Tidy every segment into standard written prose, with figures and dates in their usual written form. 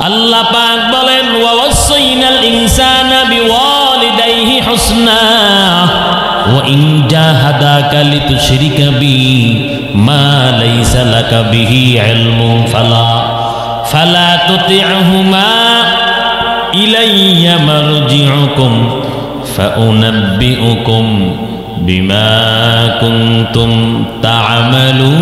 আল্লাহ পাক বলেন ওয়াসাইনাল ইনসানা বিওয়ালিদাইহি হুসনা ওয়া ইন জাহাদাকা লিতুশরিকা বি মা লাইসা লাকা বিহি ইলমুন ফালা তুতি'হুমা ইলাইয়া মারজি'ুকুম ফাউনাব্বিউকুম বিমা কুনতুম তা'মালুন।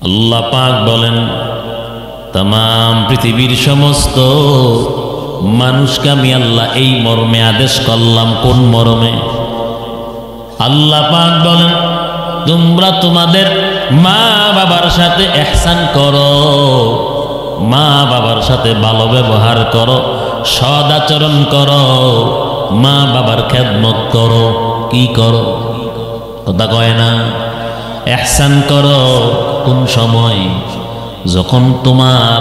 আল্লাহ পাক বলেন तमाम পৃথিবীর সমস্ত মানুষকে আমি আল্লাহ এই মর্মে আদেশ করলাম। কোন মর্মে? আল্লাহ পাক বলেন তোমরা তোমাদের মা বাবার সাথে ইহসান করো, মা বাবার সাথে ভালো ব্যবহার করো, সৎ আচরণ করো, মা বাবার খেদমত করো। কি করো? কথা কয় না? ইহসান করো। কোন সময়? যখন তোমার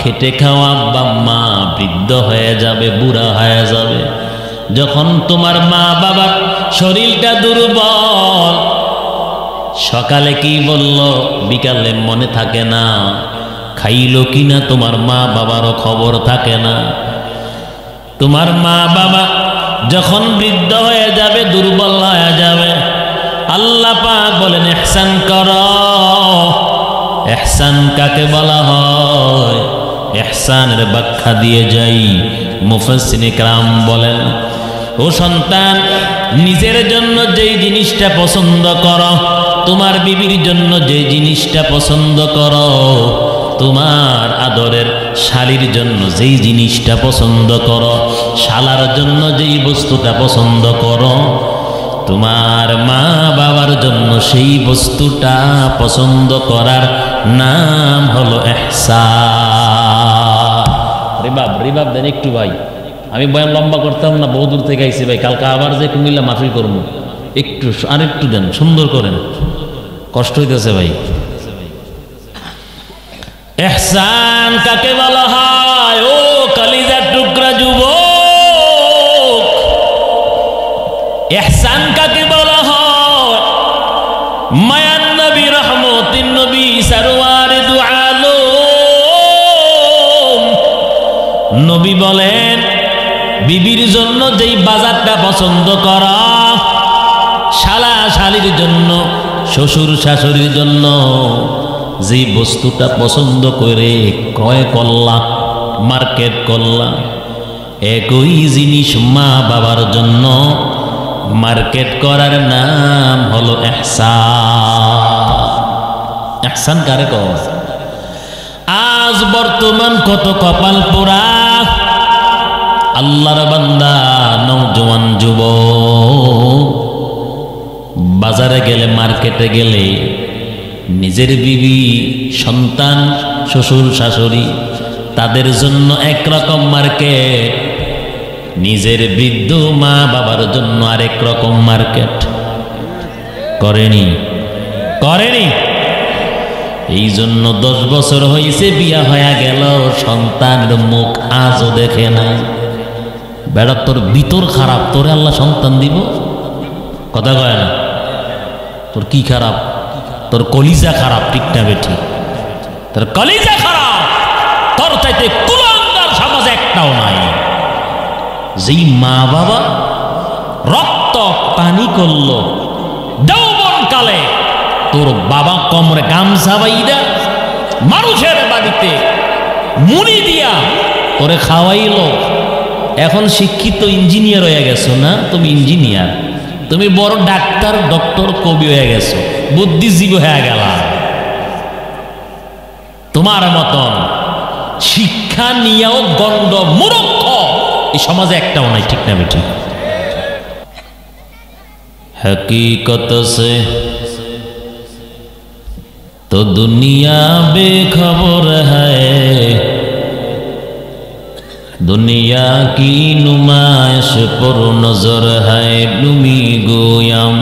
খেটে খাওয়া আব্বা মা বৃদ্ধ হয়ে যাবে, বুড়া হয়ে যাবে, যখন তোমার মা বাবার শরীরটা দুর্বল, সকালে কি বলল বিকালে মনে থাকে না, খাইলো কিনা তোমার মা বাবারও খবর থাকে না। তোমার মা বাবা যখন বৃদ্ধ হয়ে যাবে, দুর্বল হয়ে যাবে, আল্লাহ পাক বলেন ইহসান করো। ইহসান কাকে বলা হয়? ইহসানের ব্যাখ্যা দিয়ে যাই। মুফাসসিরিনে কেরাম বলেন ও সন্তান, নিজের জন্য যেই জিনিসটা পছন্দ করো, তোমার বিবির জন্য যে জিনিসটা পছন্দ করো, তোমার আদরের শালীর জন্য যেই জিনিসটা পছন্দ করো, শালার জন্য যেই বস্তুটা পছন্দ করো, তোমার মা বাবার জন্য সেই বস্তুটা পছন্দ করার নাম হলো ইহসান। রিবাব দেন একটু ভাই, আমি বয়ান লম্বা করতাম না, বহু দূর থেকে আইছি ভাই, কালকে আবার যে কুমিল্লা মাহফিল করবো, একটু আরেকটু দেন, সুন্দর করেন, কষ্ট হইতেছে ভাই। ইহসান কাকে বলা হয়? ও কলিজার টুকরা যুবক, ইহসান কাকে বলা হয়? মায়ান নবী, রহমতিন নবী, সরওয়ারে দু আলম নবী বলেন বিবির জন্য যেই বাজারটা পছন্দ করা, শালা শালির জন্য, শ্বশুর শাশুড়ির জন্য যেই বস্তুটা পছন্দ করে ক্রয় করলা, মার্কেট করলা, একই জিনিস মা বাবার জন্য মার্কেট করার নাম হলো ইহসান। ইহসান কারে কয়? আজ বর্তমান কত কপাল পোড়া আল্লাহর বান্দা নওজোয়ান যুবক, বাজারে গেলে, মার্কেটে গেলে নিজের বিবি, সন্তান, শ্বশুর শাশুড়ি তাদের জন্য একরকম মার্কেট, নিজের বৃদ্ধ মা বাবার জন্য আরেক রকম মার্কেট। করেনি? এই জন্য 10 বছর হয়েছে বিয়া হয়ে গেল, সন্তানের মুখ আজও দেখে না। বেড়া তোর ভিতর খারাপ, তোরে আল্লাহ সন্তান দিব? কথা কয় না? তোর কি খারাপ? তোর কলিজা খারাপ, ঠিক না বেঠি? তোর কলিজা খারাপ, তোর চাইতে কুলাঙ্গার সমাজ একটাও নাই। যেই মা বাবা রক্ত পানি করলো যৌবন কালে, তোর বাবা কোমরে গামছা বাইদা মানুষের বাড়িতে মুড়ি দিয়া তোরে খাওয়াইলো, এখন শিক্ষিত ইঞ্জিনিয়ার হয়ে গেছো না? তুমি ইঞ্জিনিয়ার, তুমি বড় ডাক্তার, ডক্টর, কবি হয়ে গেছো, বুদ্ধিজীবী হয়ে গেলা। তোমার মতন শিক্ষা নিয়েও গণ্ড মূর্খ এই সমাজে একটাও নাই, ঠিক না বেঠিক? हकीकत से तो दुनिया बेखबर है, दुनिया की नुमाइश पर नजर है। नुमी गोयम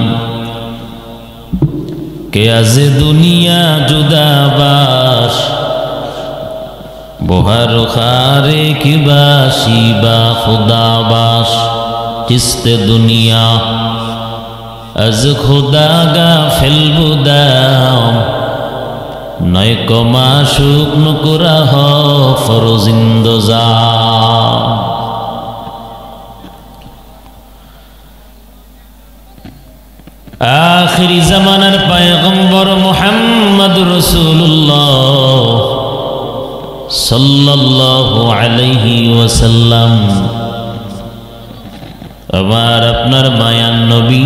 के आज दुनिया जुदाबाश, बोहर खारे की बाशी बा खुदाबाश, किस्ते दुनिया از خدا غافل بودم نایک معشوق نکره فرض اندازم. آخری زمانর পয়গম্বর মুহাম্মদ রাসূলুল্লাহ সাল্লাল্লাহু আলাইহি ওয়াসাল্লাম আমার আপনার মায়ার নবী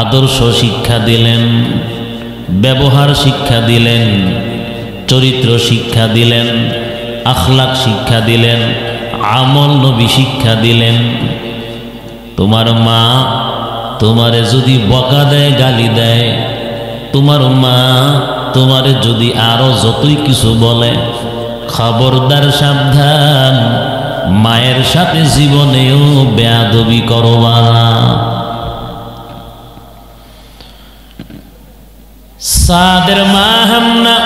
আদর্শ শিক্ষা দিলেন, ব্যবহার শিক্ষা দিলেন, চরিত্র শিক্ষা দিলেন, আখলাক শিক্ষা দিলেন, আমল নবী শিক্ষা দিলেন। তোমার মা তোমারে যদি বকা দেয়, গালি দেয়, তোমার মা তোমারে যদি আরো যতই কিছু বলে, খবরদার সাবধান, মায়ের সাথে জীবনেও বেয়াদবি করবা না। সাদের মা হামনা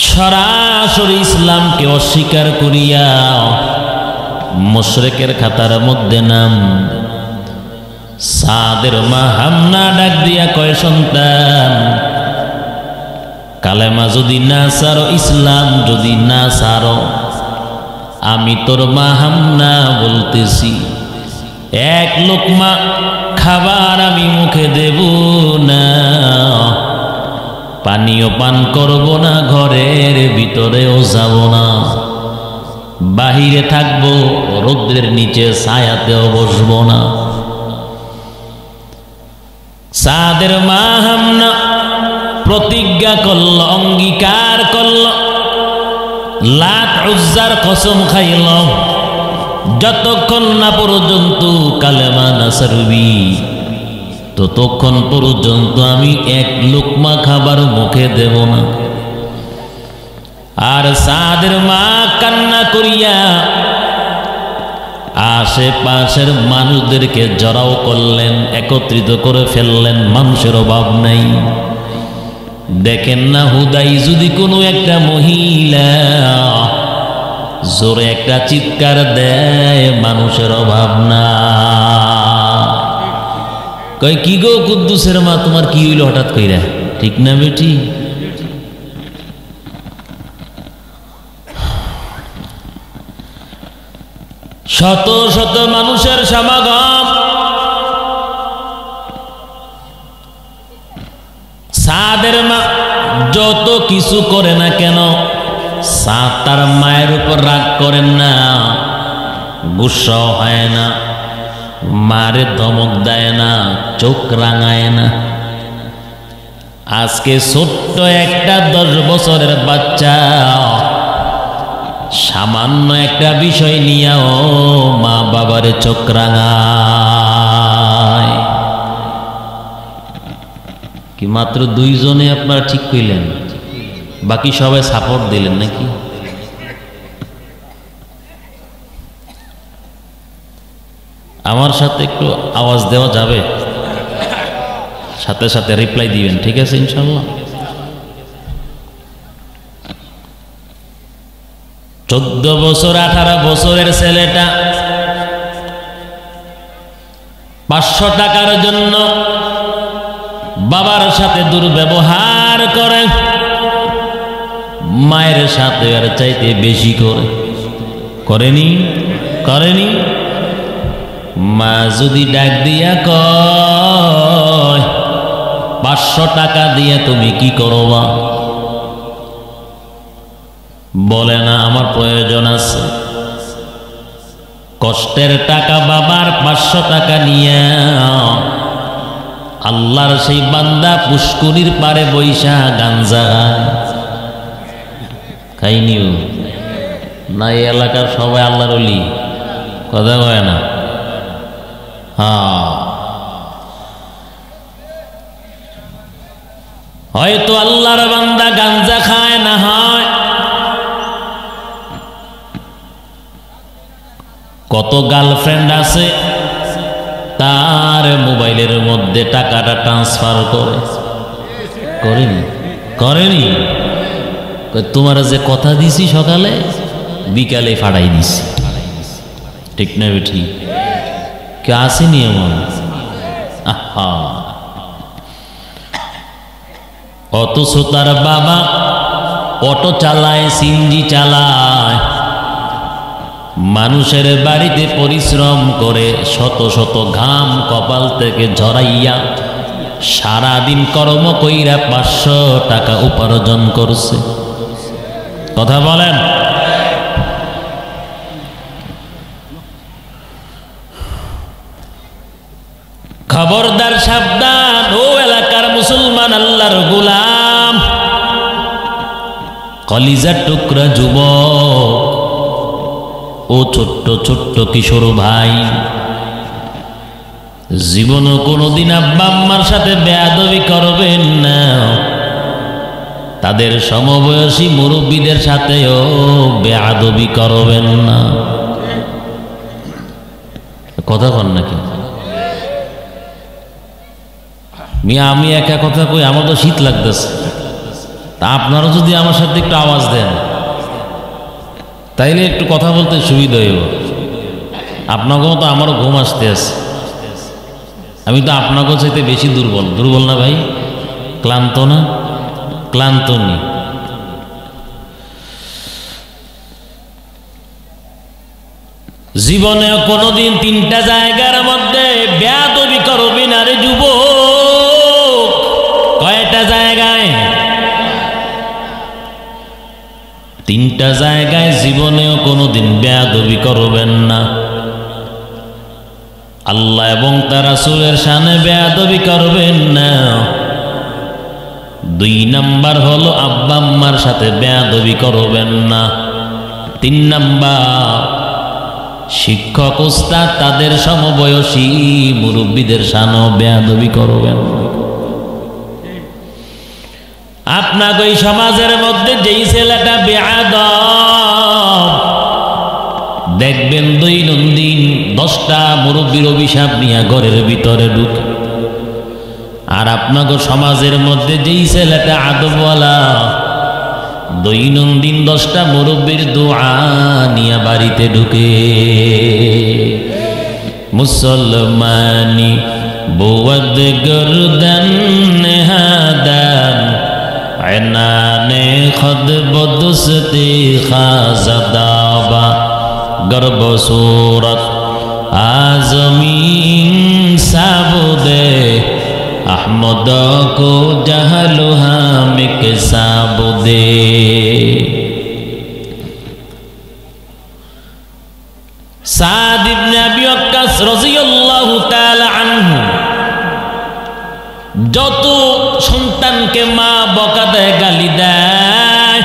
সরাসরি ইসলামকে অস্বীকার করিয়া মুশরিকের খাতার মধ্যে নাম। সাদের মা হামনা ডাক দিয়া কয়, সন্তান কালেমা যদি না ছাড়ো, ইসলাম যদি না ছাড়ো, আমি তোর মা হামনা বলতেছি এক লোকমা খাবার আমি মুখে দেব না, পানীয় পান করব না, ঘরের ভিতরেও যাব না, বাহিরে থাকবো, রৌদ্রের নিচে ছায়াতেও বসবো না। সাদের মা হামনা প্রতিজ্ঞা করল, অঙ্গীকার করল, লাত উজ্জার কসম খাইল, যতক্ষণ না পর্যন্ত কালেমা না ছাড়বি ততক্ষণ পর্যন্ত আমি এক লোকমা খাবার মুখে দেব না। আর সাদের মা কান্না করিয়া আশেপাশের মানুষদেরকে জড়াও করলেন, একত্রিত করে ফেললেন। মানুষের অভাব নাই, দেখেন না হুদাই যদি কোনো একটা মহিলা জোরে একটা চিৎকার দেয়, মানুষের অভাব না। কয় কি গো কুদ্দুসের মা, তোমার কি হইল হঠাৎ কইরা? ঠিক না বেটি? শত শত মানুষের সমাগম, সাদের মা যত কিছু করে না কেন, সাদ তার মায়ের উপর রাগ করেন না, গুসাও হয় না, মারে ধমক দেয় না, চোখ রাঙায় না। আজকে ছোট্ট একটা 10 বছরের বাচ্চা সামান্য একটা বিষয় নিয়েও মা বাবার চোখ রাঙায়। কি মাত্র 2 জনে আপনারা ঠিক কইলেন, বাকি সবাই সাপোর্ট দিলেন নাকি? আমার সাথে একটু আওয়াজ দেওয়া যাবে? সাথে সাথে রিপ্লাই দিবেন, ঠিক আছে ইনশাল্লাহ। 14 বছর 18 বছরের ছেলেটা 500 টাকার জন্য বাবার সাথে দুর্ব্যবহার করে, মায়ের সাথে আর চাইতে বেশি করে। করেনি? করেনি? মা যদি ডাক দিয়া কয় 500 টাকা দিয়ে তুমি কি করবা, বলে না আমার প্রয়োজন আছে। কষ্টের টাকা বাবার 500 টাকা নিয়ে আল্লাহর সেই বান্দা পুষ্করির পারে বৈশা গাঞ্জা খাইনিও না। এই এলাকার সবাই আল্লাহর ওলি, কথা কয় না? হ্যাঁ, হয়তো আল্লাহর বান্দা গাঞ্জা খায় না, হয় কত গার্লফ্রেন্ড আছে তার মোবাইলের মধ্যে টাকাটা ট্রান্সফার করে। করেনি? করেনি? তোমার যে কথা দিছি সকালে, বিকালে ফাটাই দিছি। ঠিক না বেঠি? কে আসেনি এমন? আহা, অথচ তার বাবা অটো চালায়, সিএনজি চালায়, মানুষের বাড়িতে পরিশ্রম করে শত শত ঘাম কপাল থেকে ঝরাইয়া সারাদিন কর্ম কইরা 500 টাকা উপার্জন করছে। কথা বলেন। খবরদার, সাবধান ও এলাকার মুসলমান, আল্লাহর গোলাম, কলিজার টুকরা যুবক ও ছোট্ট ছোট্ট কিশোর ভাই, জীবনে কোনোদিন আব্বা আম্মার সাথে বেয়াদবি করবেন না। তাদের সমবয়সী মুরব্বীদের সাথেও বেয়াদবি করবেন না। কথা কন নাকি? মিয়া আমি একা কথা কই, আমার তো শীত লাগতেছে, তা আপনারা যদি আমার সাথে একটু আওয়াজ দেন তাইলে একটু কথা বলতে সুবিধা হইব। আপনাকেও তো আমারও ঘুম আসতে আছে, আমি তো আপনাকেও চাইতে বেশি দুর্বল। দুর্বল না ভাই? ক্লান্ত না? ক্লান্ত নি? জীবনে কোনোদিন 3টা জায়গার মধ্যে বেয়াদবি করবি না রে যুবক। কয়টা জায়গায়? 3টা জায়গায় জীবনেও কোনোদিন বেয়াদবি করবেন না। আল্লাহ এবং তার রাসূলের শানে বেয়াদবি করবেন না। 2 নাম্বার হলো আব্বা আম্মার সাথে বেয়াদবি করবেন না। 3 নাম্বার শিক্ষক উস্তাদ তাদের সমবয়সী মুরব্বীদের শানেও বেয়াদবি করবেন না। আপনাকে এই সমাজের মধ্যে যেই ছেলেটা বেয়াদব দেখবেন, দৈনন্দিন 10টা মুরব্বীর অভিশাপ নিয়ে ঘরের ভিতরে ঢুকে। আর আপনাকে সমাজের মধ্যে যেই ছেলেটা আদবওয়ালা, দৈনন্দিন 10টা মুরব্বীর দোয়া নিয়ে বাড়িতে ঢুকে। মুসলমানি বুয়াদ গরদান নেহাদান আয়নানে খদ বদুসতি খাজাদাবা গর্ব সুরত আজমিন সাবুদে আহমদ কো জাহলু হামিক সাবুদে। সাদ ইবনে আবি ওয়াক্কাস রাদিয়াল্লাহু তাআলা আনহু যত সন্তানকে মা বকা দেয়, গালি দেয়,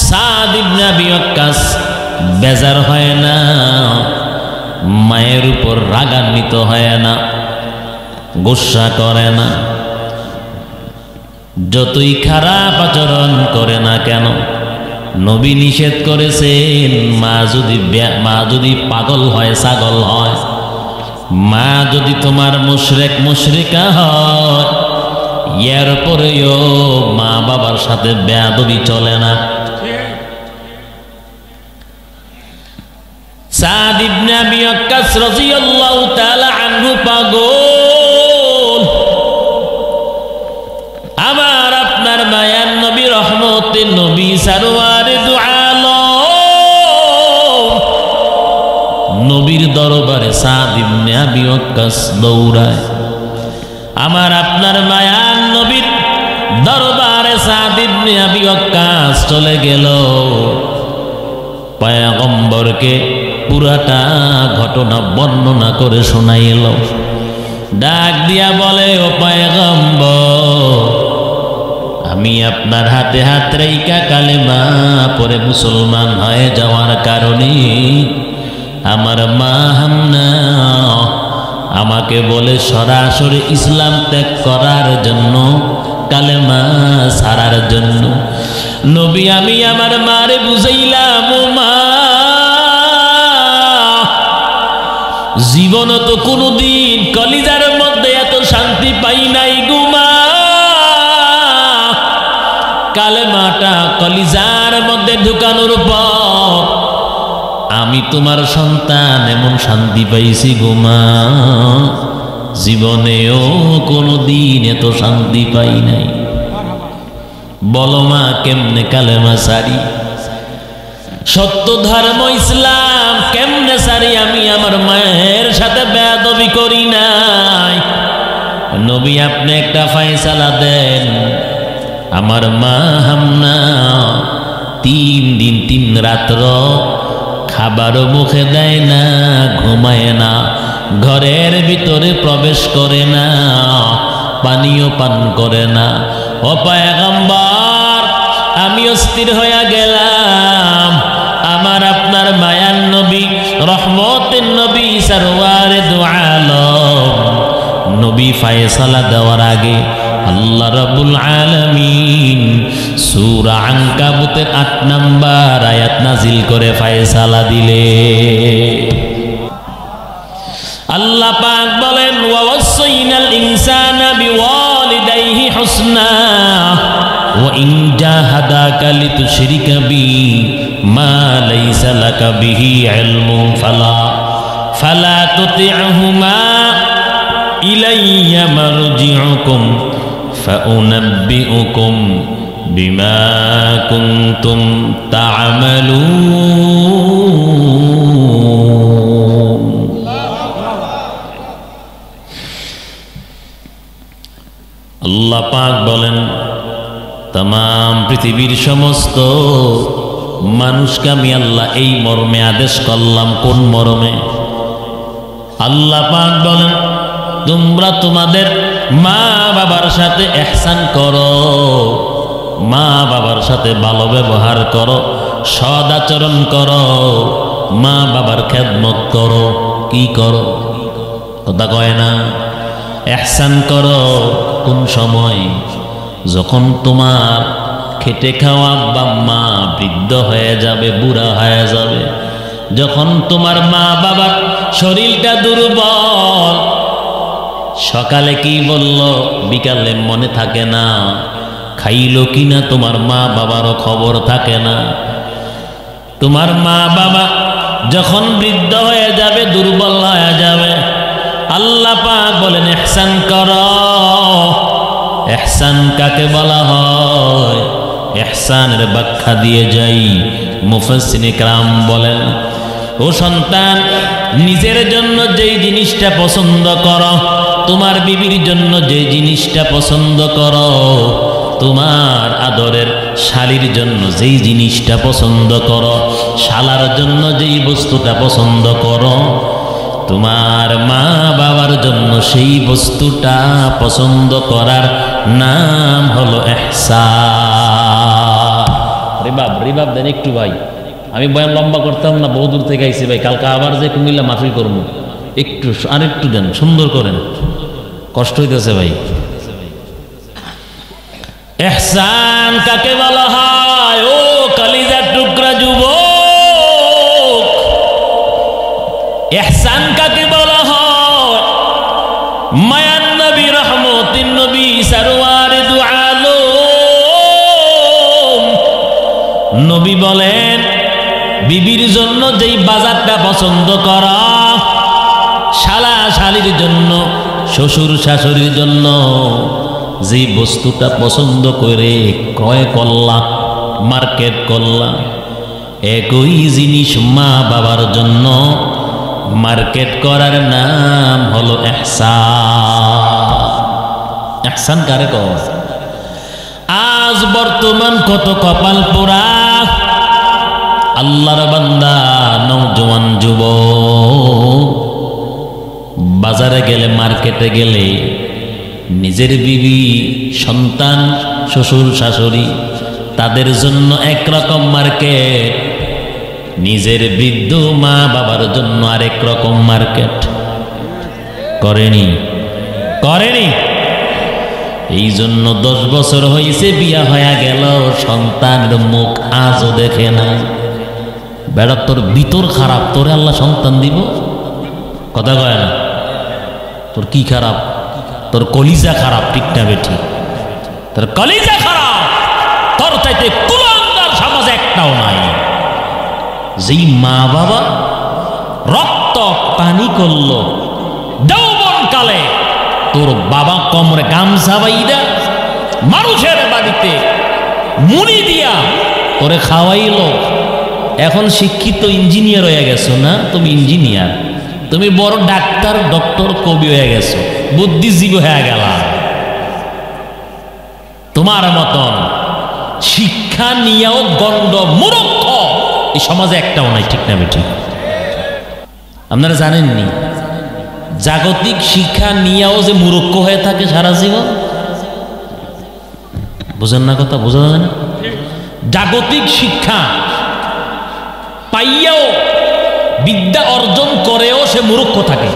সাদ ইবনে আবি ওয়াক্কাস বেজার হয় না, মায়ের উপর রাগান্বিত হয় না, গুসা করে না। যতই খারাপ আচরণ করে না কেন, নবী নিষেধ করেছেন, মা যদি পাগল হয়, ছাগল হয়, মা যদি তোমার মুশরিক মুশরিকা হয়, এর পরেও মা বাবার সাথে বেয়াদবি চলে না। সাদ ইবনে আবি ওয়াক্কাস রাদিয়াল্লাহু তাআলা আনহু পাগল। আমার আপনার মায়ার নবী, রহমতের নবী, সারওয়ারে দু আলম, নবীর দরবারে সাদ ইবনে আবি ওয়াক্কাস দৌড়ায়। আমার আপনার মায়ার নবীর দরবারে সাদ ইবনে আবি ওয়াক্কাস চলে গেল। পয়গম্বরকে পুরাটা ঘটনা বর্ণনা করে শোনাইল। ডাক দিয়া বলে, ও পয়গম্বর, আমি আপনার হাতে হাত রেখা কালেমা পরে মুসলমান হয়ে যাওয়ার কারণে আমার মা হামনা আমাকে বলে সরাসরি ইসলাম ত্যাগ করার জন্য, কালেমা ছাড়ার জন্য। নবী আমি আমার মারে বুঝাইলাম, ও মা, জীবন তো কোনদিন কলিজার মধ্যে এত শান্তি পাই নাই গো মা। কালেমাটা কলিজার মধ্যে ঢুকানোর পর আমি তোমার সন্তান এমন শান্তি পাইছি গোমা, জীবনেও কোনো দিন এত শান্তি পাই নাই। বলো মা কেমনে কালেমা সারি, সত্য ধর্ম ইসলাম কেমনে সারি? আমি আমার মায়ের সাথে বেয়াদবি করি নাই। নবী আপনি একটা ফায়সালা দেন। আমার মা হামনা 3 দিন 3 রাত্র খাবারও মুখে দেয় না, ঘুমায় না, ঘরের ভিতরে প্রবেশ করে না, পানিও পান করে না। ও পয়গম্বর, আমি অস্থির হয়ে গেলাম। আমার আপনার মায়ার নবী, রহমতের নবী, সরওয়ারে দু আলম নবী ফায়সালা দেওয়ার আগে আল্লাহ রাব্বুল আলামিন সূরা আনকাবুতের 8 নম্বর আয়াত নাজিল করে ফায়সালা দিলে। আল্লাহ পাক বলেন, ওয়া ওয়াসাইনাল ইনসানা বিওয়ালিদাইহি হুসনা ওয়া ইন জাহাদাকা লিতুশরিকা বি মা লাইসা লাকা বিহি ইলমুন ফালা তুতি'হুমা ইলাইয়া মারজিউকুম ফাউনাব্বিউকুম বিমা কুনতুম তা'মালুন। আল্লাহ পাক বলেন, तमाम পৃথিবীর সমস্ত মানুষকে আমি আল্লাহ এই মর্মে আদেশ করলাম। কোন মর্মে? আল্লাহ পাক বলেন, তোমরা তোমাদের মা বাবার সাথে ইহসান করো, মা বাবার সাথে ভালো ব্যবহার করো, সদ আচরণ করো, মা বাবার খেদমত করো। কি করো? কথা কয় না? ইহসান করো। কোন সময়? যখন তোমার খেটে খাওয়া আব্বা মা বৃদ্ধ হয়ে যাবে, বুড়া হয়ে যাবে, যখন তোমার মা বাবার শরীরটা দুর্বল, সকালে কি বলল বিকালে মনে থাকে না, খাইলো কিনা তোমার মা বাবারও খবর থাকে না। তোমার মা বাবা যখন বৃদ্ধ হয়ে যাবে, দুর্বল হয়ে যাবে, আল্লাহ পাক বলেন ইহসান করো। ইহসান কাকে বলা হয়? ইহসানের ব্যাখ্যা দিয়ে যাই। মুফাসসিরিনে কেরাম বলেন, ও সন্তান, নিজের জন্য যেই জিনিসটা পছন্দ করো, তোমার বিবির জন্য যে জিনিসটা পছন্দ করো, তোমার আদরের শালীর জন্য যেই জিনিসটা পছন্দ করো, শালার জন্য যেই বস্তুটা পছন্দ করো, তোমার মা বাবার জন্য সেই বস্তুটা পছন্দ করার নাম হলো ইহসান। রিবাব দেন একটু ভাই, আমি বয়ান লম্বা করতাম না, বহু দূর থেকে আইছি ভাই, কালকে আবার যে কুমিল্লা মাহফিল করবো, একটু আরেকটু দেন, সুন্দর করেন, কষ্ট হইতেছে ভাই। ইহসান কাকে বলা হয়? ও কলিজার টুকরা যুবক, ইহসান কাকে বলা হয়? মায়ান নবী, রহমতের নবী, সরওয়ারে দু আলম নবী বলেন, বিবির জন্য যেই বাজারটা পছন্দ করা, শালা শালির জন্য, শ্বশুর শাশুড়ির জন্য যে বস্তুটা পছন্দ করে ক্রয় করলা, মার্কেট করলা, একই জিনিস মা বাবার জন্য মার্কেট করার নাম হলো ইহসান। ইহসান কারে কয়? আজ বর্তমান কত কপাল পোড়া আল্লাহর বান্দা, নওজোয়ান যুবক, বাজারে গেলে, মার্কেটে গেলে, নিজের বিবি, সন্তান, শ্বশুর শাশুড়ি, তাদের জন্য একরকম মার্কেট, নিজের বৃদ্ধ মা বাবার জন্য আরেক রকম মার্কেট। করেনি? এই জন্য 10 বছর হয়েছে বিয়া হয়ে গেল, সন্তানের মুখ আজও দেখে না। বেড়া তোর ভিতর খারাপ, তোরে আল্লাহ সন্তান দিব? কথা কয় না? তোর কি খারাপ? তোর কলিজা খারাপ, ঠিক না বেঠি? তোর কলিজা খারাপ, তোর চাইতে কুলাঙ্গার সমাজে একটাও নাই। যেই মা বাবা রক্ত পানি করলো যৌবন কালে, তোর বাবা কমরে গামছা বাইদা মানুষের বাড়িতে মুড়ি দিয়া তোরে খাওয়াইলো। এখন শিক্ষিত ইঞ্জিনিয়ার হয়ে গেছো না, তুমি ইঞ্জিনিয়ার, তুমি বড় ডাক্তার, ডক্টর, কবি হয়ে গেছো, বুদ্ধিজীবী হয়ে গেলা। তোমার মতন শিক্ষা নিয়েও গণ্ড মূর্খ এই সমাজে একটাও নাই, ঠিক না বেঠিক? আপনারা জানেননি জাগতিক শিক্ষা নিয়েও যে মূর্খ হয়ে থাকে সারা জীবন? বুঝেন না কথা? বোঝা যায় না? জাগতিক শিক্ষা পাইয়াও, বিদ্যা অর্জন করেও সে মূর্খ থাকে।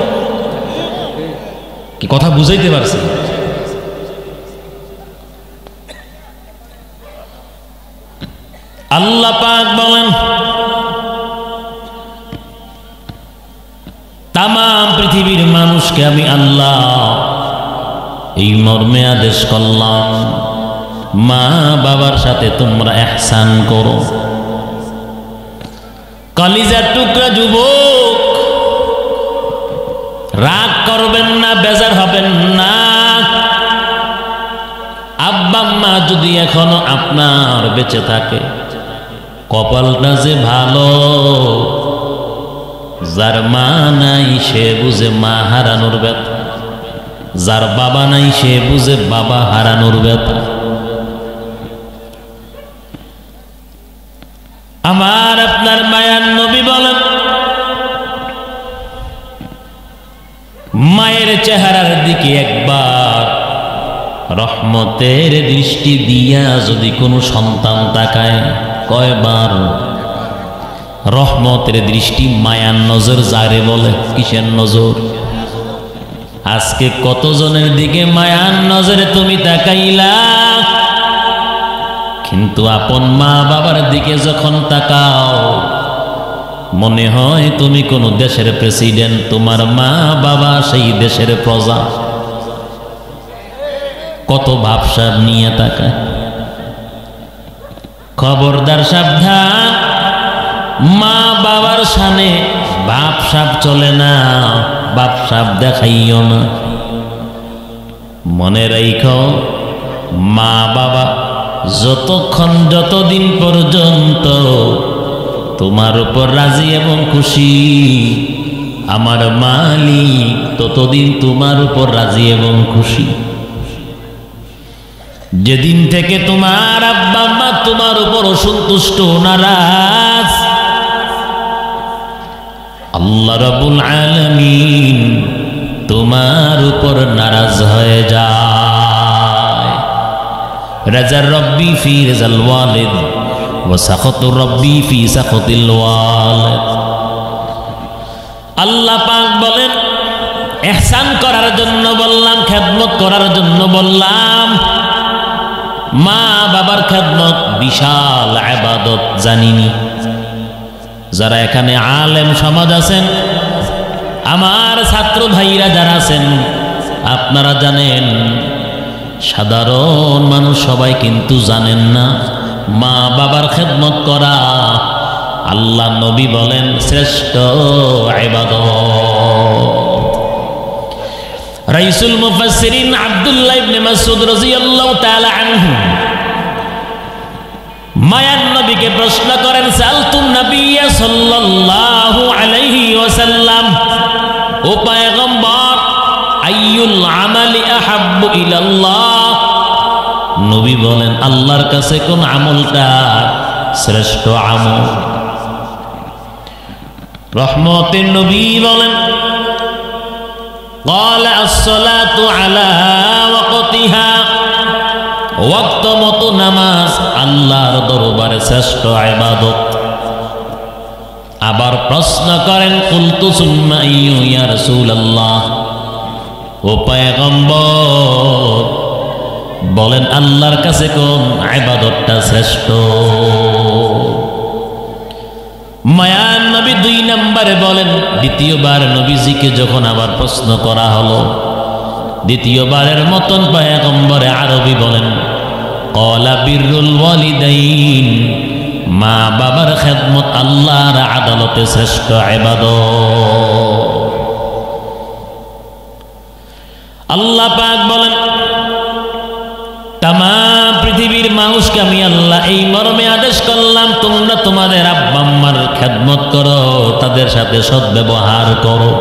কি কথা বুঝাইতে পারছি? আল্লাহ পাক বলেন, তাম পৃথিবীর মানুষকে আমি আল্লাহ এই মর্মে আদেশ করলাম, মা বাবার সাথে তোমরা ইহসান করো। কলিজার টুকরা যুবক, রাগ করবেন না, বেজার হবেন না। আব্বা আম্মা যদি এখনো আপনার বেঁচে থাকে, কপালটা যে ভালো। যার মা নাই সে বুঝে মা হারানোর ব্যথা, যার বাবা নাই সে বুঝে বাবা হারানোর ব্যথা। আমার আপনার মায়ার নবী বলেন, মায়ের চেহারার দিকে একবার রহমতের দৃষ্টি দিয়া যদি কোনো সন্তান তাকায়, কয়বার? রহমতের দৃষ্টি, মায়ার নজর যারে বলে। কিসের নজর? আজকে কতজনের দিকে মায়ার নজরে তুমি তাকাইলা, কিন্তু আপন মা বাবার দিকে যখন তাকাও মনে হয় তুমি কোন দেশের প্রেসিডেন্ট, তোমার মা বাবা সেই দেশের প্রজা। কত ভাবসাব নিয়ে তাকায়। খবরদার, সাবধান, মা বাবার সামনে ভাবসাব চলে না, ভাবসাব দেখাইও না। মনে রাখো, মা বাবা যতক্ষণ, যতদিন পর্যন্ত তোমার উপর রাজি এবং খুশি, আমার মালিক ততদিন তোমার উপর রাজি এবং খুশি। যেদিন থেকে তোমার আব্বা আম্মা তোমার উপর অসন্তুষ্ট, নারাজ, আল্লাহ রাব্বুল আলামিন তোমার উপর নারাজ হয়ে যায়। রাজা রব্বি ফি রাজাল ওয়ালিদ ওয়া সাখাতু রব্বি ফি সাখাতিল ওয়ালিদ। আল্লাহ পাক বলেন, ইহসান করার জন্য বললাম, খেদমত করার জন্য বললাম। মা বাবার খেদমত বিশাল ইবাদত, জানিনি? যারা এখানে আলেম সমাজ আছেন, আমার ছাত্র ভাইরা যারা আছেন, আপনারা জানেন, সাধারণ মানুষ সবাই কিন্তু জানেন না মা বাবার খেদমত করা আল্লাহ নবী বলেন শ্রেষ্ঠ ইবাদত। রাইসুল মুফাসসিরিন আব্দুল্লাহ ইবনে মাসউদ রাদিয়াল্লাহু তাআলা আনহু মায়ার নবীকে প্রশ্ন করেন, সালতুন নবিয়্য সাল্লাল্লাহু আলাইহি ওয়াসাল্লাম, ও পয়গম্বর, আইয়ুল আমালি আহাব্বু ইলাল্লাহ? নবী বলেন, আল্লাহর কাছে কোন আমলটা শ্রেষ্ঠ আমল? রহমতের নবী বলেন, قال الصلاة على وقتها, ওয়াক্ত মতো নামাজ আল্লাহর দরবারে শ্রেষ্ঠ ইবাদত। আবার প্রশ্ন করেন, কুলতু সুম্মা আইয়ু ইয়া রাসূলুল্লাহ, ও পয়গম্বর বলেন আল্লাহর কাছে কোন ইবাদতটা শ্রেষ্ঠ? মায়ার নবী 2 নম্বরে বলেন, দ্বিতীয়বার নবীজিকে যখন আবার প্রশ্ন করা হলো, দ্বিতীয়বারের মতন পয়গম্বরে আরবি বলেন, ক্বালা বিররুল ওয়ালিদাইন মা বাবার খেদমত আল্লাহর আদালতে শ্রেষ্ঠ ইবাদত। আল্লাহ পাক বলেন, তামাম পৃথিবীর মানুষকে আমি আল্লাহ এই মর্মে আদেশ করলাম, তোমরা তোমাদের আব্বা আম্মার খেদমত করো, তাদের সাথে সদ্ব্যবহার করো।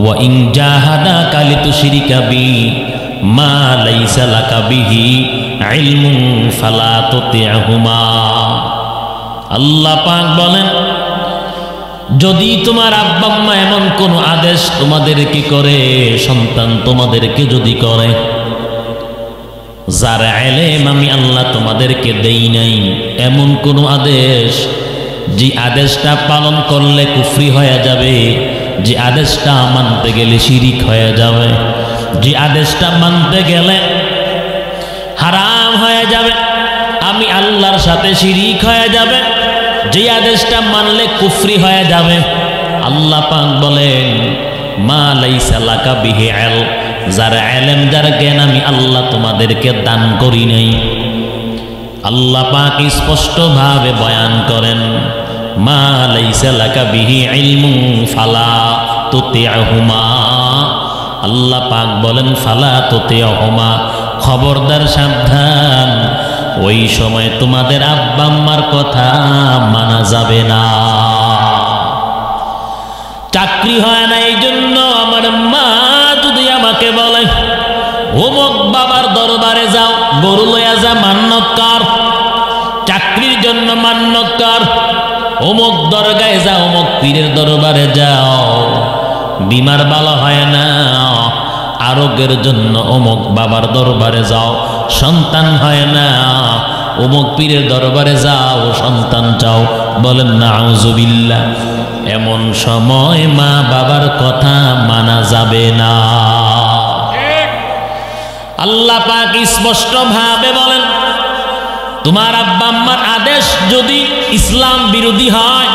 ওয়া ইন জাহাদাকা লিতুশরিকা বি মা লাইসা লাকা বিহি ইলমুন ফালা তুতি'হুমা। আল্লাহ পাক বলেন, যদি তোমার আব্বা আম্মা এমন কোন আদেশ তোমাদেরকে করে, সন্তান তোমাদেরকে যদি করে, যার ইলম আমি আল্লাহ তোমাদেরকে দেই নাই, এমন কোন আদেশ যে আদেশটা পালন করলে কুফরি হয়ে যাবে, যে আদেশটা মানতে গেলে শিরিক হয়ে যাবে, যে আদেশটা মানতে গেলে হারাম হয়ে যাবে, আমি আল্লাহর সাথে শিরিক হয়ে যাবে, যে আদেশটা মানলে কুফরি হয়ে যাবে, আল্লাহ পাক বলেন মা লাইসা লাকা বিহি ইলম, যার ইলম যার জ্ঞান আমি আল্লাহ তোমাদেরকে দান করি নাই। আল্লাহ পাক স্পষ্টভাবে বয়ান করেন মা লাইসা লাকা বিহি ইলমুন ফালা তুতি'হুমা। আল্লাহ পাক বলেন ফালা তুতি'হুমা, খবরদার সাবধান, ওই সময় তোমাদের আব্বা আম্মার কথা মানা যাবে না। চাকরি হয় না এই জন্য আমার মা যদি আমাকে বলে অমুক বাবার দরবারে যাও, গরু লইয়া যা মান্যত কর, চাকরির জন্য মান্যত কর, অমুক দরগায় যাও, অমুক পীরের দরবারে যাও, বিমার ভালো হয় না, আরোগ্যের জন্য অমুক বাবার দরবারে যাও, সন্তান হয় না, অমুক পীরের দরবারে যাও, সন্তান চাও, বলেন নাউজুবিল্লাহ। এমন সময় মা বাবার কথা মানা যাবে না। আল্লাহ পাক স্পষ্ট ভাবে বলেন তোমার আব্বা আম্মার আদেশ যদি ইসলাম বিরোধী হয়,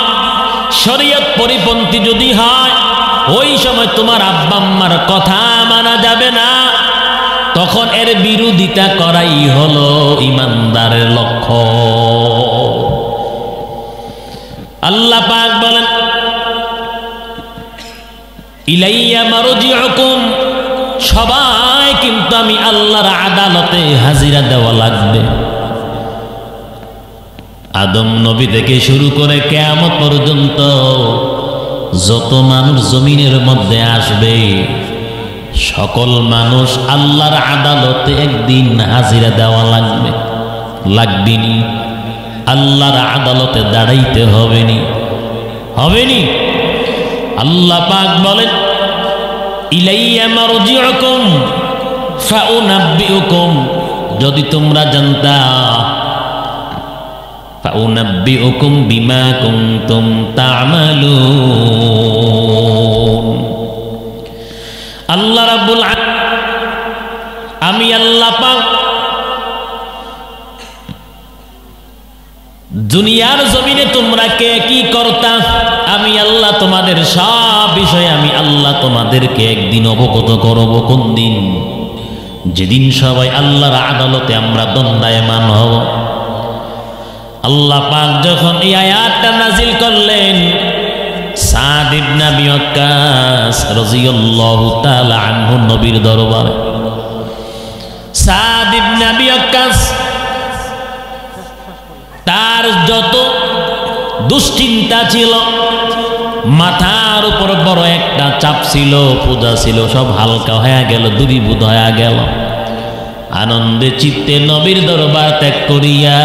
শরীয়ত পরিপন্থী যদি হয়, ওই সময় তোমার আব্বা আম্মার কথা মানা যাবে না। তখন এর বিরোধিতা করাই হলো ঈমানদারের লক্ষ্য। আল্লাহ পাক বলেন ইলাইয়া মারজিউকুম, সবাই কিন্তু আমি আল্লাহর আদালতে হাজিরা দেওয়া লাগবে। আদম নবী থেকে শুরু করে কিয়ামত পর্যন্ত যত মানুষ জমিনের মধ্যে আসবে, সকল মানুষ আল্লাহর আদালতে একদিন হাজিরা দেওয়া লাগবে। লাগবেনি? আল্লাহর আদালতে দাঁড়াইতে হবেনি? হবেনি? আল্লাহ পাক বলেন ইলাইয়া মারজিউকুম ফাউনাব্বিউকুম, যদি তোমরা জানতা, ফাউনাব্বিউকুম বিমা কুনতুম তা'মালুন। আল্লাহ রাব্বুল আলামিন, আমি আল্লাহ পাক দুনিয়ার জমিনে তোমরা কে কি করতা, আমি আল্লাহ তোমাদের সব বিষয়ে আমি আল্লাহ তোমাদেরকে একদিন অবগত করব। কোন দিন? যেদিন সবাই আল্লাহর আদালতে আমরা দণ্ডায়মান হব। আল্লাহ পাক যখন এই আয়াতটা নাজিল করলেন, সাদ ইবনে আবি ওয়াক্কাস রাদিয়াল্লাহু তাআলা আনহু নবীর দরবারে, সাদ ইবনে আবি ওয়াক্কাস তার যত দুশ্চিন্তা ছিল, মাথার উপর বড় একটা চাপ ছিল, পূজা ছিল, সব হালকা হয়ে গেল, দূরীভূত হয়ে গেল। আনন্দে চিত্তে নবীর দরবার ত্যাগ করিয়া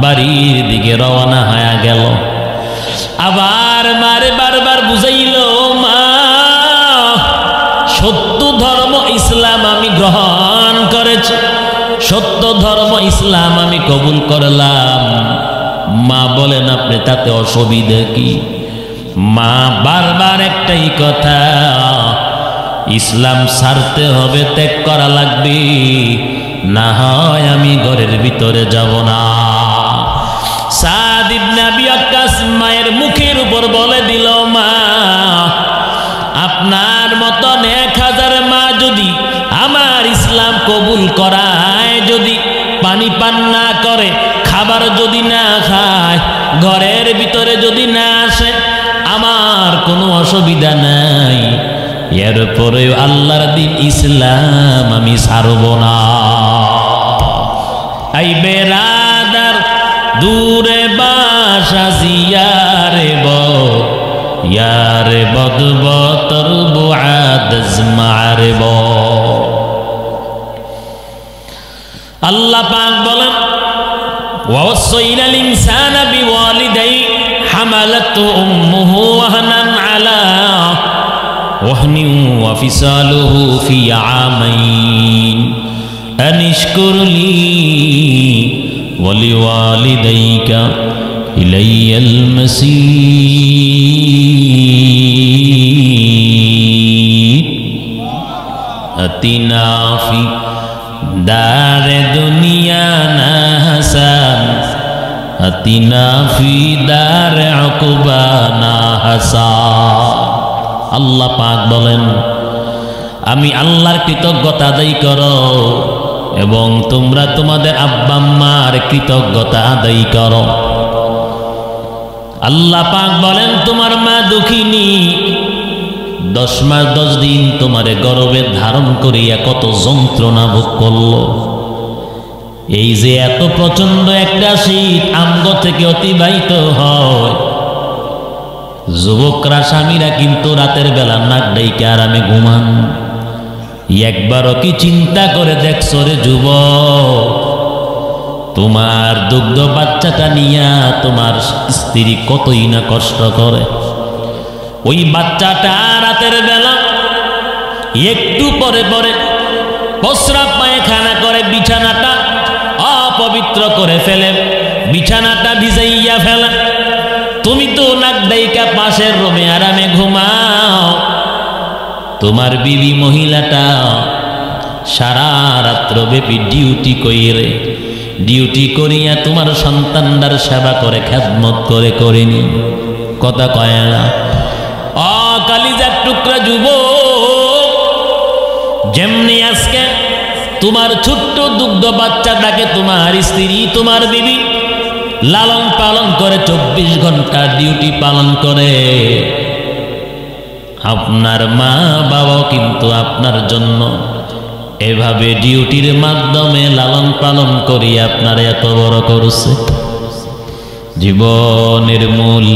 বাড়ির দিকে রওনা হয়ে গেল। আবার মারে বারবার বুঝাইল, মা সত্য ধর্ম ইসলাম আমি গ্রহণ করেছি, সত্য ধর্ম ইসলাম আমি কবুল করলাম। মা বলেন আপনি তাতে অসুবিধা কি? মা বারবার একটাই কথা, ইসলাম ছাড়তে হবে, ত্যাগ করা লাগবে, না হয় আমি ঘরের ভিতরে যাব না। সাদ ইবনে আবি ওয়াক্কাস মায়ের মুখের উপর বলে দিল, মা আপনার মতন 1000 মা যদি আমার ইসলাম কবুল করায়, যদি পানি পান না করে, খাবার যদি না খায়, ঘরের ভিতরে যদি না আসে, আমার কোনো অসুবিধা নাই, এরপরেও আল্লাহর দিন ইসলাম আমি ছাড়ব না। আই বেরাদার দূরে বাসা জিয়ারে ইয়ারে বদবতর বুআদ মারব। আল্লাহ পাক বলেন ওয়াসাইনাল ইনসানা বিওয়ালিদাইহি হামালাতহু উম্মুহু ওয়াহনান আলা ওয়াহনিন ওয়া ফিসালুহু ফি আমাইন আনিশকুরলি ওয়া লিওয়ালিদাইকা ইলাইয়াল মাসীর। আতিনা ফি দারে দুনিয়া না হাসান আতিনা ফি দারে উকবা না হাসান। আল্লাহ পাক বলেন আমি আল্লাহর কৃতজ্ঞতা আদায় করো এবং তোমরা তোমাদের আব্বা আম্মার কৃতজ্ঞতা আদায় করো। আল্লাহ পাক বলেন তোমার মা দুঃখিনী, 10 মাস 10 দিন তোমারে গর্ভে ধারণ করিয়া কত যন্ত্রণা ভোগ করলো। এই যে এত প্রচন্ড একটা শীত আমগ থেকে অতিবাহিত হয়, যুবকরা স্বামীরা কিন্তু রাতের বেলা নাক ডাইকে আরামে ঘুমান। একবারও কি চিন্তা করে দেখছো রে যুবক, তোমার দুগ্ধ বাচ্চাটা নিয়া তোমার স্ত্রী কতই না কষ্ট করে। ওই বাচ্চাটা রাতের বেলা একটু পরে পরে প্রস্রাব পায়খানা করে বিছানাটা অপবিত্র করে ফেলে, বিছানাটা ভিজাইয়া ফেলে। তুমি তো নাক ডাইকা পাশের রুমে আরামে ঘুমাও। তোমার বিবি মহিলাটা সারা রাত্র ব্যাপী ডিউটি করিয়া তোমার সন্তানদার সেবা করে খেদমত করে করেনি, কথা কয় না। কালিজার টুকরা যুবক, যেমনি আজকে তোমার ছোট্ট দুগ্ধ বাচ্চাটাকে তোমার স্ত্রী তোমার বিবি লালন পালন করে 24 ঘন্টা ডিউটি পালন করে, আপনার মা বাবাও কিন্তু আপনার জন্য এভাবে ডিউটির মাধ্যমে লালন পালন করি আপনার এত বড় করছে। জীবনের মূল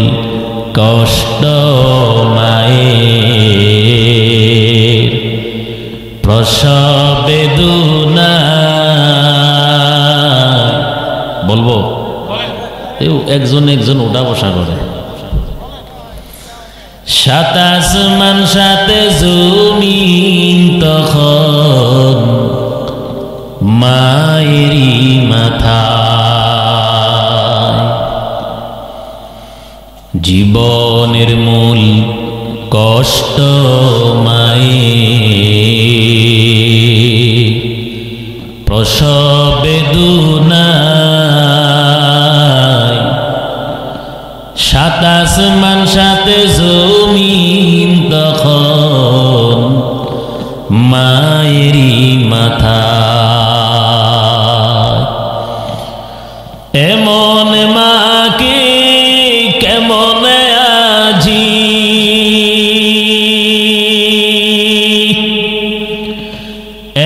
কষ্ট মায়ের, প্রসব বেদনা। বলবো একজন ওটা বসা করে। 7 আসমান 7 জমিন তখন মায়েরই মাথা। জীবনের মূল কষ্ট মায়ের, প্রসব বেদনা। 7 আসমান 7 জমিন তখন মায়েরই মাথা। এমন মাকে কেমন আজি,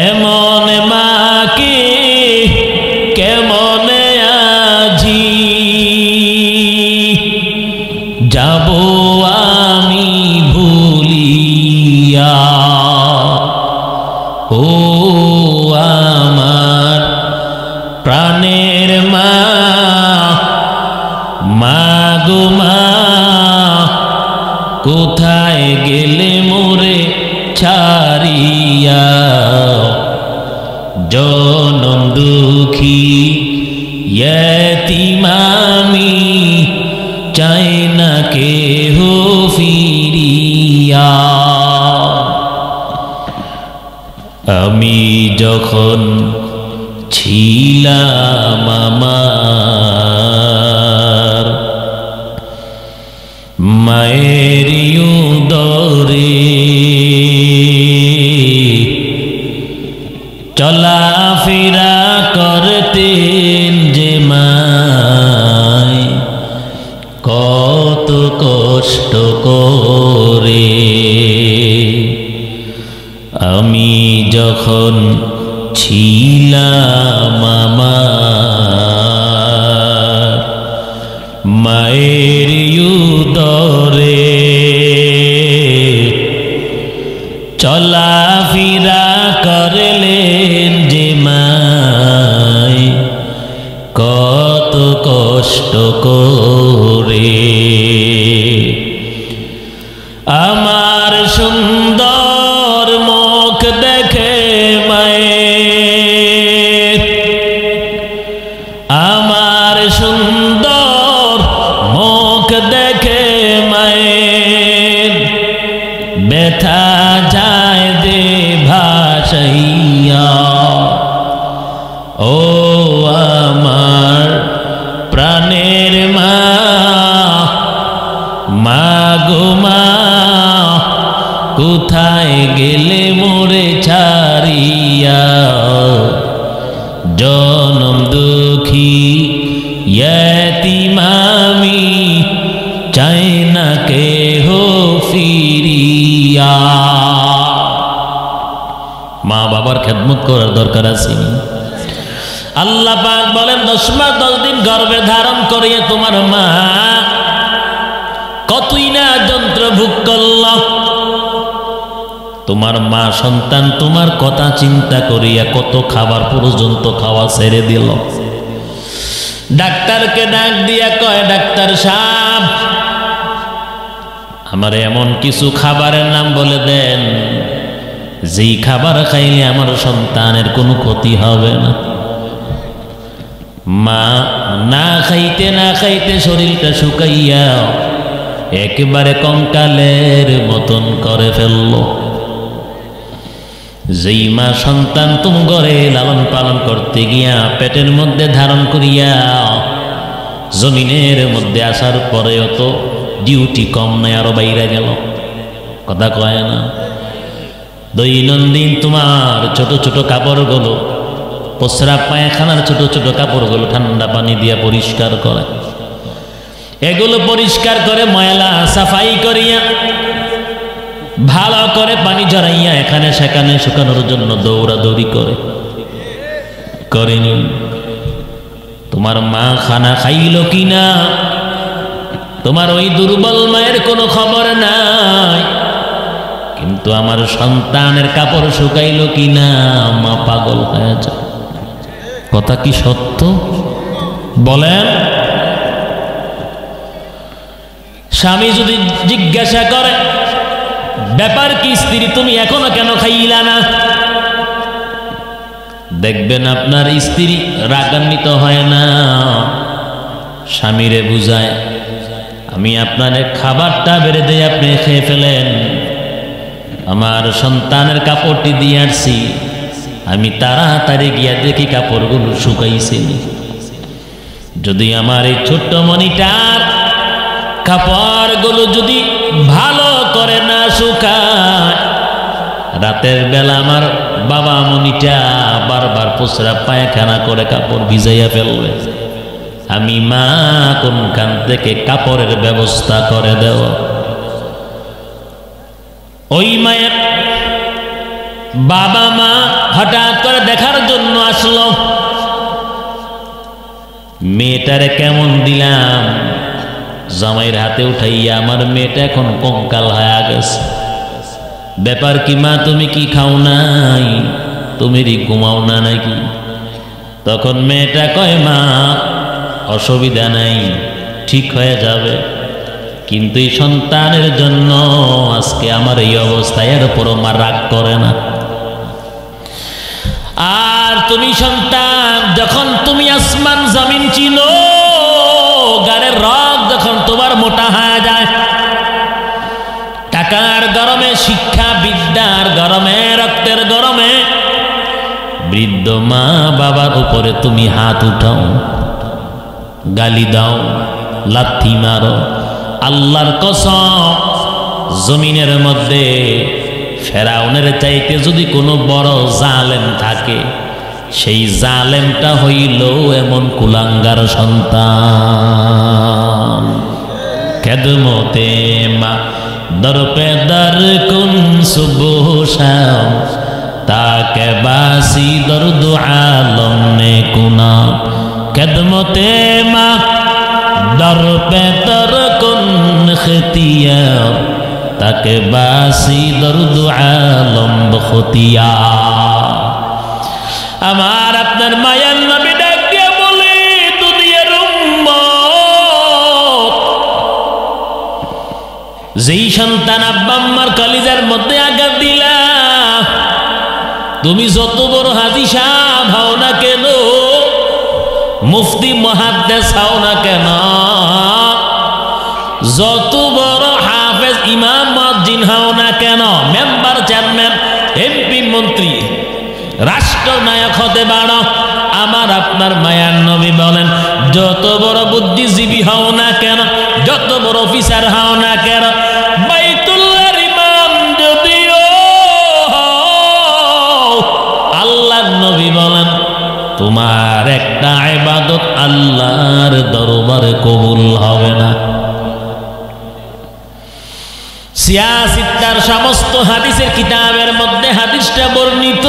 এমন মাকে কেমন আজি যাব আমি ভুলিয়া। ও আমার প্রাণের মা, মাগো মা, কোথায় গেলে মোরে ছাড়িয়া। জনম দুঃখী यतीम আমি চাই না কেহ ফিরিয়া। আমি যখন ছিলাম আমার মায়ের উদরে, চলাফেরা করতেন যে মা কষ্ট করে। আমি যখন ছিলাম আমার মায়ের উদরে, চলাফেরা করলেন যে মায় কত কষ্ট করে। আমার সুন্দর মুখ দেখে মায়ের, আমার সুন্দর মুখ দেখে মায়ের ব্যথা যায় যে ভাসাইয়া। ও আমার প্রাণের মা, মা গো মা, কোথায় গেলে মোরে ছাড়িয়া। জনম দুঃখী ইয়তীম আমি, চাই না কেহ ফিরিয়া। মা বাবার খেদমত করার দরকার আছে। আল্লাহ পাক বলেন 10 মাস 10 দিন গর্ভে ধারণ করিয়ে তোমার মা কতই না যন্ত্র ভোগ করল। তোমার মা সন্তান তোমার কথা চিন্তা করিয়া কত খাবার পর্যন্ত খাওয়া ছেড়ে দিল। ডাক্তারকে ডাক দিয়া কয়, ডাক্তার সাহেব আমার এমন কিছু খাবারের নাম বলে দেন যেই খাবার খাইলে আমার সন্তানের কোনো ক্ষতি হবে না। মা না খাইতে না খাইতে শরীরটা শুকাইয়া একেবারে কঙ্কালের মতন করে ফেলল। যেই মা সন্তান তুম ঘরে লালন পালন করতে গিয়া পেটের মধ্যে ধারণ করিয়া জমিনের মধ্যে আসার পরেও তো ডিউটি কম নাই, আরো বাইরে গেল। কথা কয় না? দৈনন্দিন তোমার ছোট ছোট কাপড়গুলো, প্রস্রাব পায়খানার ছোট ছোট কাপড়গুলো ঠান্ডা পানি দিয়ে পরিষ্কার করে, এগুলো পরিষ্কার করে ময়লা সাফাই করিয়া ভালো করে পানি ঝরাইয়া এখানে সেখানে শুকানোর জন্য দৌড়াদৌড়ি করেনি। তোমার মা খানা খাইল কিনা তোমার ওই দুর্বল মায়ের কোনো খবর নাই, কিন্তু আমার সন্তানের কাপড় শুকাইল কিনা মা পাগল হয়ে যায়। কথা কি সত্য বলেন? স্বামী যদি জিজ্ঞাসা করে ব্যাপার কি স্ত্রী তুমি এখনো কেন খাইলা না, দেখবেন আপনার স্ত্রী রাগান্বিত হয় না, স্বামীরে বুঝায় আমি আপনার খাবারটা বেড়ে দিয়ে আপনি খেয়ে ফেলেন, আমার সন্তানের কাপড়টি দিয়ে আসছি, আমি তাড়াতাড়ি গিয়া দেখি কাপড়গুলো শুকাইছি। যদি আমার এই ছোট্ট মনিটার কাপড়গুলো যদি ভালো করে না শুকায়, রাতের বেলা আমার বাবা মনিটা বারবার প্রস্রাব পায়খানা করে কাপড় ভিজাইয়া ফেলবে, আমি মা কোনখান থেকে কাপড়ের ব্যবস্থা করে দেব। ওই মায়ের বাবা মা হঠাৎ করে দেখার জন্য আসলো, মেয়েটারে কেমন দিলাম, জামাইয়ের হাতে উঠাইয়া আমার মেয়েটা এখন কঙ্কাল হয়ে গেছে, ব্যাপার কি মা তুমি কি খাও নাই, তুমি ঘুমাও না নাকি? তখন মেয়েটা কয় মা অসুবিধা নাই, ঠিক হয়ে যাবে, কিন্তু এই সন্তানের জন্য আজকে আমার এই অবস্থায়, এর উপরও মা রাগ করে না। আর তুমি সন্তান যখন তুমি আসমান জমিন ছিল, গাড়ের রগ যখন তোমার মোটা হয়ে যায়, টাকার গরমে, শিক্ষা বিদ্যার গরমে, রক্তের গরমে বৃদ্ধ মা বাবার উপরে তুমি হাত উঠাও, গালি দাও, লাথি মারো, আল্লাহর কসম জমিনের মধ্যে ফেরাউনের চাইতে যদি কোনো বড় জালেম থাকে, সেই জালেমটা হইল এমন কুলাঙ্গার সন্তান। খেদমতে মা দর পে দর কুন সুবহ শাম তাকে বাসি দর্দ আলম নে কুনা খেদমতে মা দর পে দর কুন খতিয়া তাকে বাসি দর্দ আলম বখতিয়া। আমার আপনার মায়ার নবী ডাক দিয়ে বলে দুনিয়ার উম্মত, যেই সন্তান আব্বা আম্মার কলিজার মধ্যে আঘাত দিলা, তুমি যত বড় হাজী সাহেব হও না কেন, মুফতি মুহাদ্দিস হও না কেন, যত বড় হাফেজ ইমাম মুয়াজ্জিন হও না কেন, মেম্বার চেয়ারম্যান এমপি মন্ত্রী রাষ্ট্রনায়ক হতে পারো, আমার আপনার মায়ার নবী বলেন যত বড় বুদ্ধিজীবী হও না কেন, যত বড় অফিসার হও না কেন, বাইতুল্লাহর ইমাম যদিও আল্লাহর নবী বলেন তোমার একটা ইবাদত আল্লাহর দরবারে কবুল হবে না। সিয়াসিত্তার সমস্ত হাদিসের কিতাবের মধ্যে হাদিসটা বর্ণিত,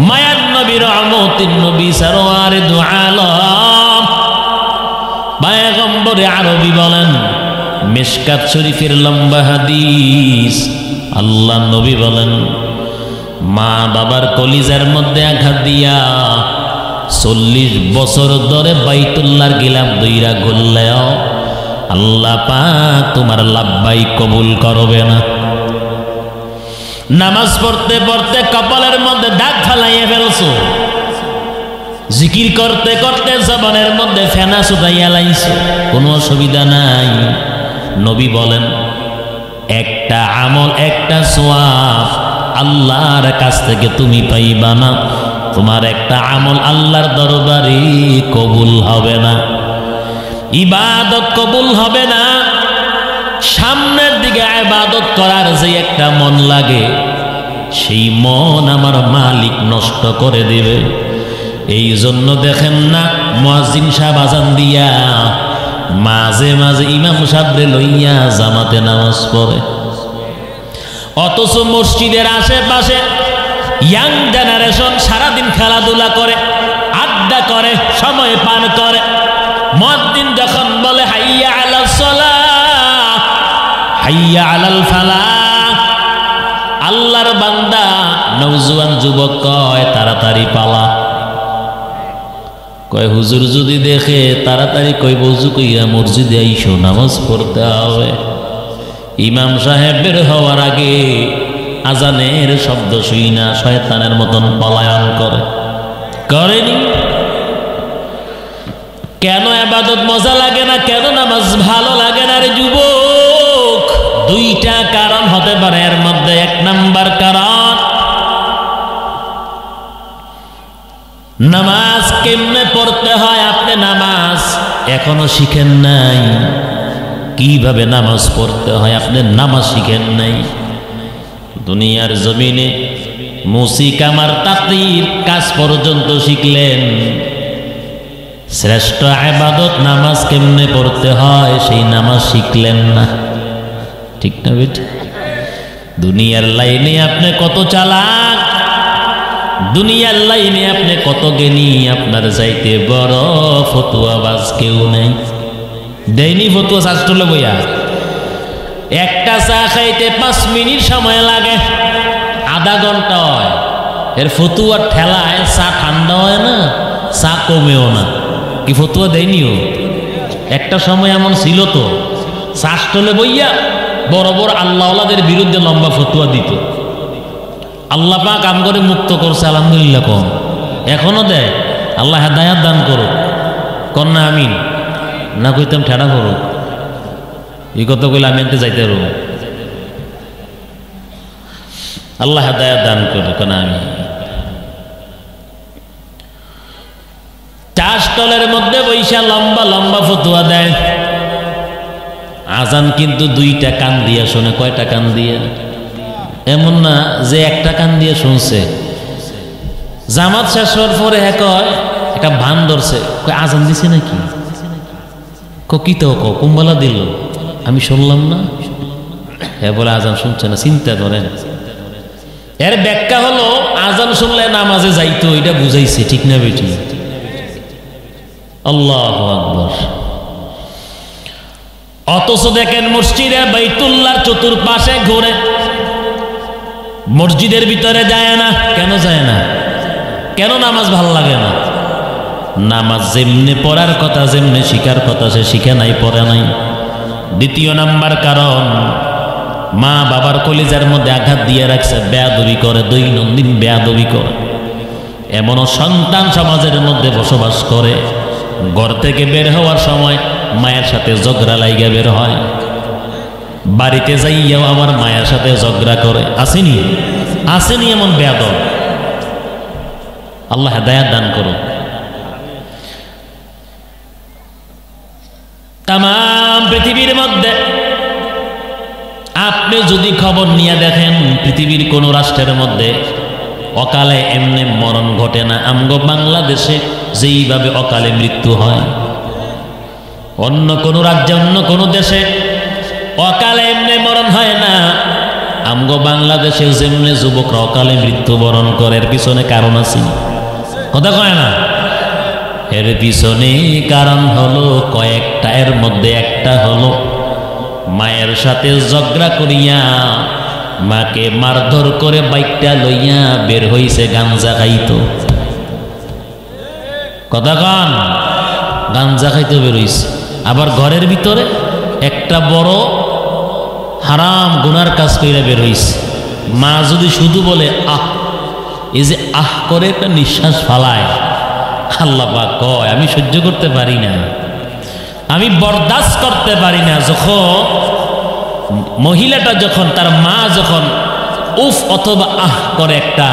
মায়ার নবী রহমতের নবী সরওয়ারে দু আলম পয়গম্বরে আরবি বলেন, মিশকাত শরীফের লম্বা হাদিস, আল্লাহ নবী বলেন মা বাবার কলিজার মধ্যে আঘাত দিয়া 40 বছর ধরে বাইতুল্লাহর গিলাফ দইরা ঘুরলেও আল্লাহ পাক তোমার লাভবাই কবুল করবে না। নামাজ পড়তে পড়তে কপালের মধ্যে দাগ ফালাইয়া ফেলছো, জিকির করতে করতে জবানের মধ্যে ফেনা ছুটাইয়া লাইছো, কোনো অসুবিধা নাই। নবী বলেন একটা আমল, একটা সওয়াব আল্লাহর কাছ থেকে তুমি পাইবা না, তোমার একটা আমল আল্লাহর দরবারে কবুল হবে না, ইবাদত কবুল হবে না। সামনের দিকে ইবাদত করার যে একটা মন লাগে, সেই মন আমার মালিক নষ্ট করে দিবে। এই জন্য দেখেন না মুয়াজ্জিন সাহেব আজান দিয়া মাঝে মাঝে ইমাম সাহেবরে লইয়া জামাতে নামাজ পড়ে, অথচ মসজিদের আশেপাশে ইয়াং জেনারেশন সারাদিন খেলাধুলা করে, আড্ডা করে, সময় পার করে। মুয়াজ্জিন যখন বলে হাইয়া আলাস সালাহ হাইয়া আলাল ফালাহ, আল্লাহর বান্দা নওজোয়ান যুবক কয় তাড়াতাড়ি পালা, কয় হুজুর যদি দেখে তাড়াতাড়ি কই বজু কইয়া মসজিদে আইসো, নামাজ পড়তে হবে। ইমাম সাহেব বের হওয়ার আগে আজানের শব্দ শুই না শয়তানের মতন পলায়ন করে, করেনি? কেন ইবাদত মজা লাগে না, কেন নামাজ ভালো লাগে না রে যুবক? দুইটা কারণ হতে পারে, এর মধ্যে 1 নাম্বার কারণ নামাজ কেমনে পড়তে হয়। আপনি নামাজ এখনো শিখেন নাই, কিভাবে নামাজ পড়তে হয় আপনি নামাজ শিখেন নাই। দুনিয়ার জমিনে মুসি কামার তাকদীর কাজ পর্যন্ত শিখলেন, শ্রেষ্ঠ ইবাদত নামাজ কেমনে পড়তে হয় সেই নামাজ শিখলেন না, ঠিক না বেটা? দুনিয়ার লাইনে আপনি কত চালাক, দুনিয়ার লাইনে আপনি কত জ্ঞানী, আপনার চাইতে বড় ফতুয়াবাজ কেউ নেই। দেয়নি ফতুয়া শাস্ত্রলে বইয়া, একটা চা খাইতে 5 মিনিট সময় লাগে, আধা ঘন্টা হয়। এর ফতুয়ার ঠেলায় চা ঠান্ডা হয় না, চা কমেও না। কি ফতুয়া দেয়নিও? একটা সময় এমন ছিল তো, শাস্ত্রলে বইয়া বড় বড় আল্লাহওয়ালাদের বিরুদ্ধে লম্বা ফতুয়া দিত। আল্লাহ পাক কাম করে মুক্ত করছে, আলহামদুলিল্লাহ। কম এখনো দেয়, আল্লাহ হেদায়াত দান করুক, কন্যা আমিন না কইতাম ঠেড়া করুক, এই কথা কইলে আমি এনতে যাইতে রো, আল্লাহ হেদায়াত দান করুক, কন্যা আমি। চাষতলের মধ্যে বৈশা লম্বা লম্বা ফতুয়া দেয়। আজান কিন্তু 2টা কান দিয়া শোনে। কয়টা কান দিয়ে? এমন না যে একটা কান দিয়ে শুনছে। জামাত শেষ হওয়ার পরে কয় একটা ভান ধরছে, কয় আজান দিছে নাকি? কি তো কুম্বালা দিল, আমি শুনলাম না। হ্যাঁ বলে আজান শুনছে না, চিন্তা করেন। এর ব্যাখ্যা হলো আজান শুনলে নামাজে যাইতো, এটা বুঝাইছে, ঠিক না বেটি? আল্লাহু আকবার। অথচ দেখেন মসজিদে বাইতুল্লাহর চতুর্পাশে ঘুরে, মসজিদের ভিতরে যায় না। কেন যায় না? কেন নামাজ ভাল লাগে না? নামাজ যেমনে পড়ার কথা, যেমনে শিখার কথা, সে শিখে নাই, পড়ে নাই। দ্বিতীয় নাম্বার কারণ, মা বাবার কলিজার মধ্যে আঘাত দিয়ে রাখছে, বেয়াদবি করে, দৈনন্দিন বেয়াদবি করে। এমনও সন্তান সমাজের মধ্যে বসবাস করে, ঘর থেকে বের হওয়ার সময় মায়ের সাথে ঝগড়া লাইগা বের হয়, বাড়িতে যাইয়াও আমার মায়ের সাথে ঝগড়া করে। আসেনি? আসেনি এমন বেয়াদব? আল্লাহ হেদায়েত দান করুন। তাম পৃথিবীর মধ্যে আপনি যদি খবর নিয়ে দেখেন, পৃথিবীর কোন রাষ্ট্রের মধ্যে অকালে এমনি মরণ ঘটে না। আমগো বাংলাদেশে যেইভাবে অকালে মৃত্যু হয়, অন্য কোন রাজ্যে, অন্য কোন দেশে অকালে এমনি মরণ হয় না। আমগো বাংলাদেশে যেমনি যুবকরা অকালে মৃত্যুবরণ করে, এর পিছনে কারণ আছে, কথা কয় না? এর পিছনে কারণ হলো কয়েকটা। এর মধ্যে একটা হলো মায়ের সাথে ঝগড়া করিয়া, মাকে মারধর করে বাইকটা লইয়া বের হইছে গাঞ্জা খাইতো। কথা কন? গাঞ্জা খাইতে বের হইছে। আবার ঘরের ভিতরে একটা বড় হারাম গুনার কাজ কইরা বের হইছে। মা যদি শুধু বলে আহ, এই যে আহ করে একটা নিঃশ্বাস ফালায়, আল্লাহ পাক কয় আমি সহ্য করতে পারি না, আমি বরদাস্ত করতে পারি না। যখন মহিলাটা, যখন তার মা যখন উফ অথবা আহ করে একটা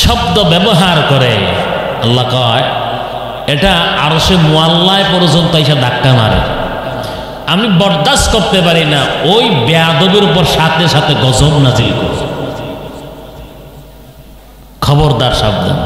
শব্দ ব্যবহার করে, আল্লাহ কয় এটা আরশে মুআল্লায় পর্যন্ত এসে ধাক্কা মারে, আমি বরদাস্ত করতে পারি না। ওই বেয়াদবের উপর সাথে সাথে গজব নাজিল করে। খবরদার, সাবধান।